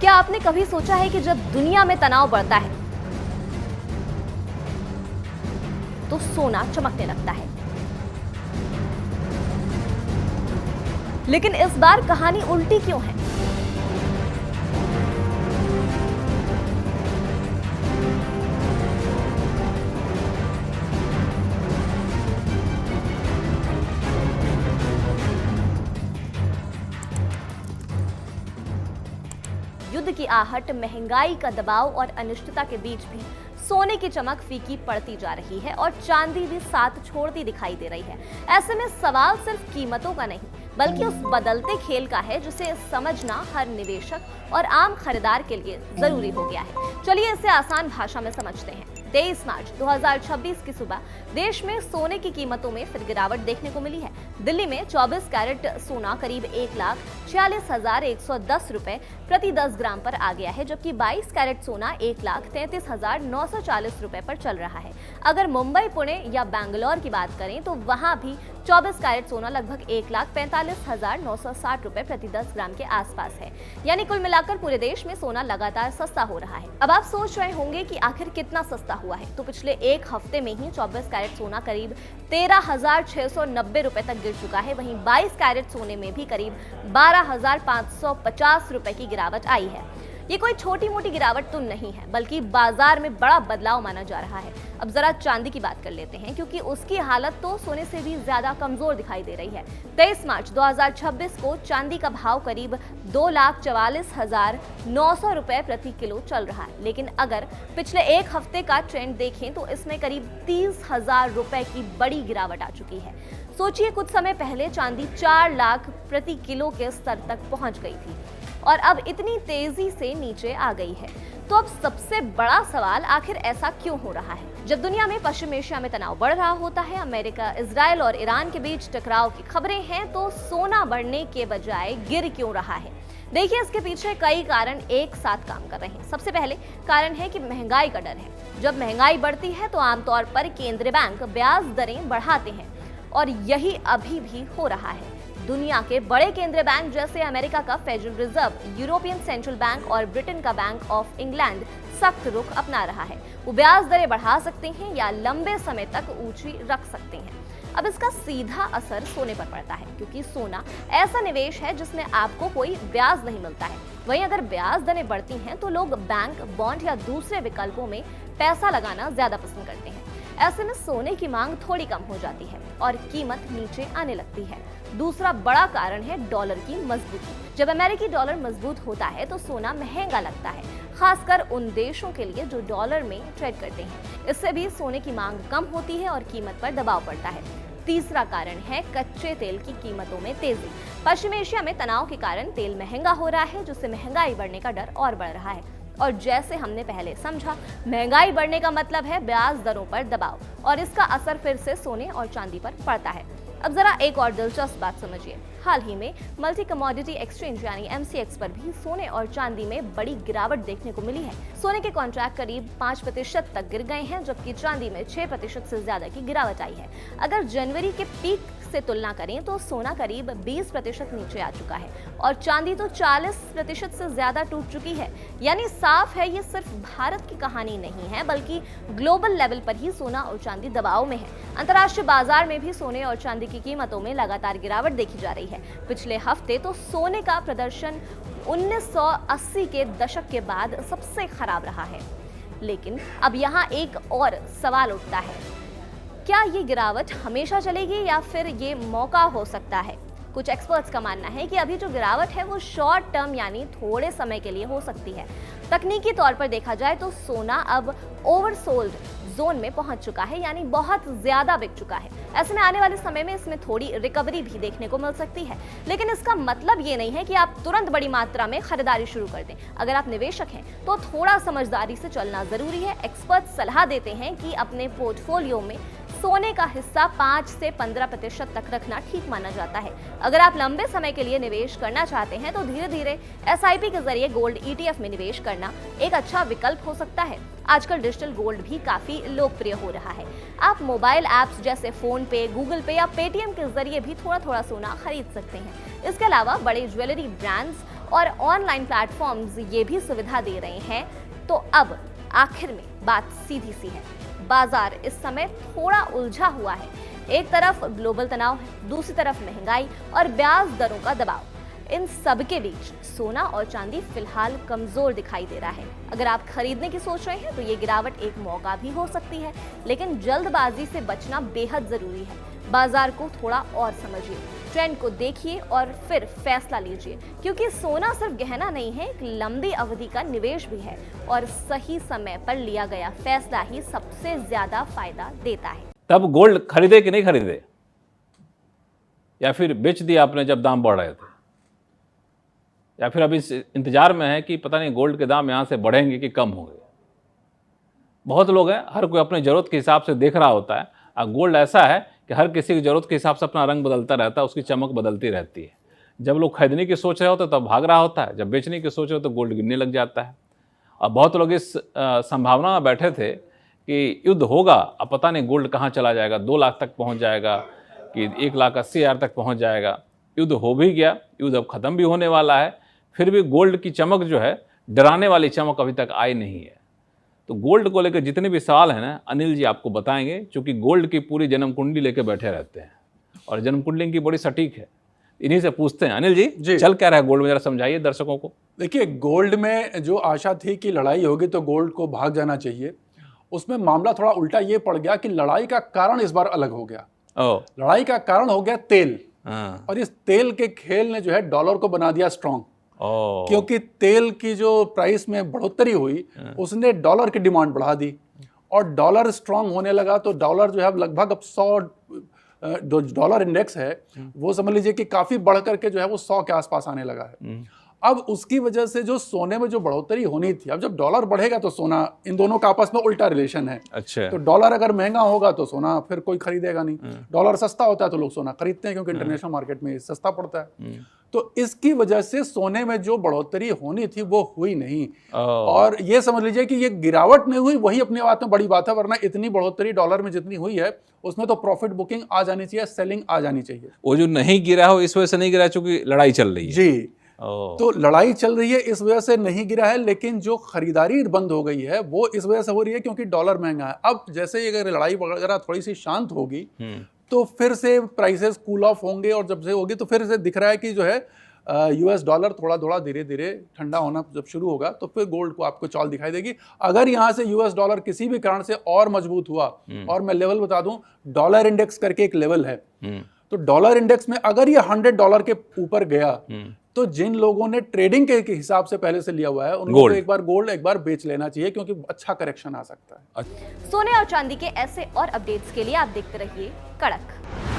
क्या आपने कभी सोचा है कि जब दुनिया में तनाव बढ़ता है तो सोना चमकने लगता है? लेकिन इस बार कहानी उल्टी क्यों है? युद्ध की आहट, महंगाई का दबाव और अनिश्चितता के बीच भी सोने की चमक फीकी पड़ती जा रही है और चांदी भी साथ छोड़ती दिखाई दे रही है। ऐसे में सवाल सिर्फ कीमतों का नहीं, बल्कि उस बदलते खेल का है जिसे समझना हर निवेशक और आम खरीदार के लिए जरूरी हो गया है। चलिए इसे आसान भाषा में समझते हैं। 23 मार्च 2026 की सुबह देश में सोने की कीमतों में फिर गिरावट देखने को मिली है। दिल्ली में 24 कैरेट सोना करीब 1,46,110 रुपए प्रति 10 ग्राम पर आ गया है, जबकि 22 कैरेट सोना 1,33,940 रुपए पर चल रहा है। अगर मुंबई, पुणे या बैंगलोर की बात करें तो वहां भी 24 कैरेट सोना लगभग 1,45,960 रुपए प्रति 10 ग्राम के आसपास है। यानी कुल मिलाकर पूरे देश में सोना लगातार सस्ता हो रहा है। अब आप सोच रहे होंगे कि आखिर कितना सस्ता हुआ है, तो पिछले एक हफ्ते में ही 24 कैरेट सोना करीब 13,690 रुपए तक गिर चुका है। वहीं 22 कैरेट सोने में भी करीब 12,550 रुपए की गिरावट आई है। ये कोई छोटी मोटी गिरावट तो नहीं है, बल्कि बाजार में बड़ा बदलाव माना जा रहा है। अब जरा चांदी की बात कर लेते हैं, क्योंकि उसकी हालत तो सोने से भी ज्यादा कमजोर दिखाई दे रही है। 23 मार्च 2026 को चांदी का भाव करीब 2,44,900 रुपए प्रति किलो चल रहा है, लेकिन अगर पिछले एक हफ्ते का ट्रेंड देखें तो इसमें करीब 30,000 रुपए की बड़ी गिरावट आ चुकी है। सोचिए, कुछ समय पहले चांदी 4 लाख प्रति किलो के स्तर तक पहुंच गई थी और अब इतनी तेजी से नीचे आ गई है। तो अब सबसे बड़ा सवाल, आखिर ऐसा क्यों हो रहा है? जब दुनिया में पश्चिम एशिया में तनाव बढ़ रहा होता है, अमेरिका, इजराइल और ईरान के बीच टकराव की खबरें हैं, तो सोना बढ़ने के बजाय गिर क्यों रहा है? देखिए, इसके पीछे कई कारण एक साथ काम कर रहे हैं। सबसे पहले कारण है कि महंगाई का डर है। जब महंगाई बढ़ती है तो आमतौर पर केंद्रीय बैंक ब्याज दरें बढ़ाते हैं और यही अभी भी हो रहा है। दुनिया के बड़े केंद्रीय बैंक जैसे अमेरिका का federal reserve, European central bank और ब्रिटेन का बैंक ऑफ इंग्लैंड सख्त रुख अपना रहा है। वो ब्याज दरें बढ़ा सकते हैं या लंबे समय तक ऊंची रख सकते हैं। अब इसका सीधा असर सोने पर पड़ता है, क्योंकि सोना ऐसा निवेश है जिसमें आपको कोई ब्याज नहीं मिलता है। वहीं अगर ब्याज दरें बढ़ती हैं तो लोग बैंक, बॉन्ड या दूसरे विकल्पों में पैसा लगाना ज्यादा पसंद करते हैं। ऐसे में सोने की मांग थोड़ी कम हो जाती है और कीमत नीचे आने लगती है। दूसरा बड़ा कारण है डॉलर की मजबूती। जब अमेरिकी डॉलर मजबूत होता है तो सोना महंगा लगता है, खासकर उन देशों के लिए जो डॉलर में ट्रेड करते हैं। इससे भी सोने की मांग कम होती है और कीमत पर दबाव पड़ता है। तीसरा कारण है कच्चे तेल की कीमतों में तेजी। पश्चिम एशिया में तनाव के कारण तेल महंगा हो रहा है, जिससे महंगाई बढ़ने का डर और बढ़ रहा है। और जैसे हमने पहले समझा, महंगाई बढ़ने का मतलब है ब्याज दरों पर दबाव, और इसका असर फिर से सोने और चांदी पर पड़ता है। अब जरा एक और दिलचस्प बात समझिए। हाल ही में मल्टी कमोडिटी एक्सचेंज यानी MCX पर भी सोने और चांदी में बड़ी गिरावट देखने को मिली है। सोने के कॉन्ट्रैक्ट करीब 5% तक गिर गए हैं, जबकि चांदी में 6% से ज्यादा की गिरावट आई है। अगर जनवरी के पीक से तुलना करें तो सोना करीब 20% नीचे आ चुका है और चांदी तो 40% से ज्यादा टूट चुकी है। यानी साफ है, ये सिर्फ भारत की कहानी नहीं है, बल्कि ग्लोबल लेवल पर ही सोना और चांदी दबाव में है। अंतर्राष्ट्रीय बाजार में भी सोने और चांदी की कीमतों में लगातार गिरावट देखी जा रही है। पिछले हफ्ते तो सोने का प्रदर्शन 1980 के दशक के बाद सबसे खराब रहा है। लेकिन अब यहाँ एक और सवाल उठता है, क्या ये गिरावट हमेशा चलेगी या फिर ये मौका हो सकता है? कुछ एक्सपर्ट्स का मानना है कि अभी जो गिरावट है वो शॉर्ट टर्म यानी थोड़े समय के लिए हो सकती है। तकनीकी तौर पर देखा जाए तो सोना अब ओवरसोल्ड जोन में पहुंच चुका है, यानी बहुत ज्यादा बिक चुका है। ऐसे में आने वाले समय में इसमें थोड़ी रिकवरी भी देखने को मिल सकती है, लेकिन इसका मतलब ये नहीं है कि आप तुरंत बड़ी मात्रा में खरीदारी शुरू कर दें। अगर आप निवेशक हैं तो थोड़ा समझदारी से चलना जरूरी है। एक्सपर्ट सलाह देते हैं कि अपने पोर्टफोलियो में सोने का हिस्सा 5 से 15% तक रखना ठीक माना जाता है। अगर आप लंबे समय के लिए निवेश करना चाहते हैं तो धीरे धीरे SIP के जरिए गोल्ड ETF में निवेश करना एक अच्छा विकल्प हो सकता है। आजकल डिजिटल गोल्ड भी काफी लोकप्रिय हो रहा है। आप मोबाइल ऐप्स जैसे फोन पे, गूगल पे या पेटीएम के जरिए भी थोड़ा थोड़ा सोना खरीद सकते हैं। इसके अलावा बड़े ज्वेलरी ब्रांड्स और ऑनलाइन प्लेटफॉर्म्स ये भी सुविधा दे रहे हैं। तो अब आखिर में बात सीधी सी है, बाजार इस समय थोड़ा उलझा हुआ है। एक तरफ ग्लोबल तनाव है, दूसरी तरफ महंगाई और ब्याज दरों का दबाव। इन सब के बीच सोना और चांदी फिलहाल कमजोर दिखाई दे रहा है। अगर आप खरीदने की सोच रहे हैं तो ये गिरावट एक मौका भी हो सकती है, लेकिन जल्दबाजी से बचना बेहद जरूरी है। बाजार को थोड़ा और समझिए, ट्रेंड को देखिए और फिर फैसला लीजिए, क्योंकि सोना सिर्फ गहना नहीं है, एक लंबी अवधि का निवेश भी है और सही समय पर लिया गया फैसला ही सबसे ज्यादा फायदा देता है। तब गोल्ड खरीदे कि नहीं खरीदे, या फिर बेच दिया आपने जब दाम बढ़ रहे थे, या फिर अभी इंतजार में है कि पता नहीं गोल्ड के दाम यहाँ से बढ़ेंगे कि कम होंगे। बहुत लोग हैं, हर कोई अपनी ज़रूरत के हिसाब से देख रहा होता है। और गोल्ड ऐसा है कि हर किसी की ज़रूरत के हिसाब से अपना रंग बदलता रहता है, उसकी चमक बदलती रहती है। जब लोग खरीदने की सोच रहे होते तब भाग रहा होता है, जब बेचने की सोच रहे हो तो गोल्ड गिरने लग जाता है। और बहुत लोग इस संभावना में बैठे थे कि युद्ध होगा, अब पता नहीं गोल्ड कहाँ चला जाएगा, 2 लाख तक पहुँच जाएगा कि 1,80,000 तक पहुँच जाएगा। युद्ध हो भी गया, युद्ध अब ख़त्म भी होने वाला है, फिर भी गोल्ड की चमक जो है, डराने वाली चमक अभी तक आई नहीं है। तो गोल्ड को लेकर जितने भी सवाल हैं ना, अनिल जी आपको बताएंगे, क्योंकि गोल्ड की पूरी जन्म कुंडली लेकर बैठे रहते हैं और जन्म कुंडली की बड़ी सटीक है। इन्हीं से पूछते हैं। अनिल जी, चल क्या रहा है गोल्ड में, जरा समझाइए दर्शकों को। देखिए, गोल्ड में जो आशा थी कि लड़ाई होगी तो गोल्ड को भाग जाना चाहिए, उसमें मामला थोड़ा उल्टा ये पड़ गया कि लड़ाई का कारण इस बार अलग हो गया। लड़ाई का कारण हो गया तेल, और इस तेल के खेल ने जो है डॉलर को बना दिया स्ट्रांग। क्योंकि तेल की जो प्राइस में बढ़ोतरी हुई उसने डॉलर की डिमांड बढ़ा दी और डॉलर स्ट्रांग होने लगा। तो डॉलर जो है लगभग अब 100 डॉलर इंडेक्स है वो समझ लीजिए कि काफी बढ़ करके जो है वो 100 के आसपास आने लगा है। अब उसकी वजह से जो सोने में जो बढ़ोतरी होनी थी, अब जब डॉलर बढ़ेगा तो सोना, इन दोनों का आपस में उल्टा रिलेशन है। अच्छा। तो डॉलर अगर महंगा होगा तो सोना फिर कोई खरीदेगा नहीं, डॉलर सस्ता होता है तो लोग सोना खरीदते हैं क्योंकि इंटरनेशनल मार्केट में सस्ता पड़ता है। तो इसकी वजह से सोने में जो बढ़ोतरी होनी थी वो हुई नहीं। और ये समझ लीजिए कि ये गिरावट नहीं हुई, वही अपने बात में बड़ी बात है, वरना इतनी बढ़ोतरी डॉलर में जितनी हुई है उसमें तो प्रॉफिट बुकिंग आ जानी चाहिए, सेलिंग आ जानी चाहिए। वो जो नहीं गिरा हो इस वजह से नहीं गिरा चूंकि लड़ाई चल रही है। जी, तो लड़ाई चल रही है इस वजह से नहीं गिरा है, लेकिन जो खरीदारी बंद हो गई है वो इस वजह से हो रही है क्योंकि डॉलर महंगा है। अब जैसे ही अगर लड़ाई वगैरह थोड़ी सी शांत होगी तो फिर से प्राइसेस कूल ऑफ होंगे, और जब से होगी तो फिर से दिख रहा है कि जो है यूएस डॉलर थोड़ा थोड़ा धीरे धीरे ठंडा होना जब शुरू होगा तो फिर गोल्ड को आपको चाल दिखाई देगी। अगर यहाँ से यूएस डॉलर किसी भी कारण से और मजबूत हुआ, और मैं लेवल बता दूं, डॉलर इंडेक्स करके एक लेवल है, तो डॉलर इंडेक्स में अगर ये $100 के ऊपर गया तो जिन लोगों ने ट्रेडिंग के हिसाब से पहले से लिया हुआ है उनको एक बार गोल्ड एक बार बेच लेना चाहिए क्योंकि अच्छा करेक्शन आ सकता है। सोने और चांदी के ऐसे और अपडेट्स के लिए आप देखते रहिए कड़क।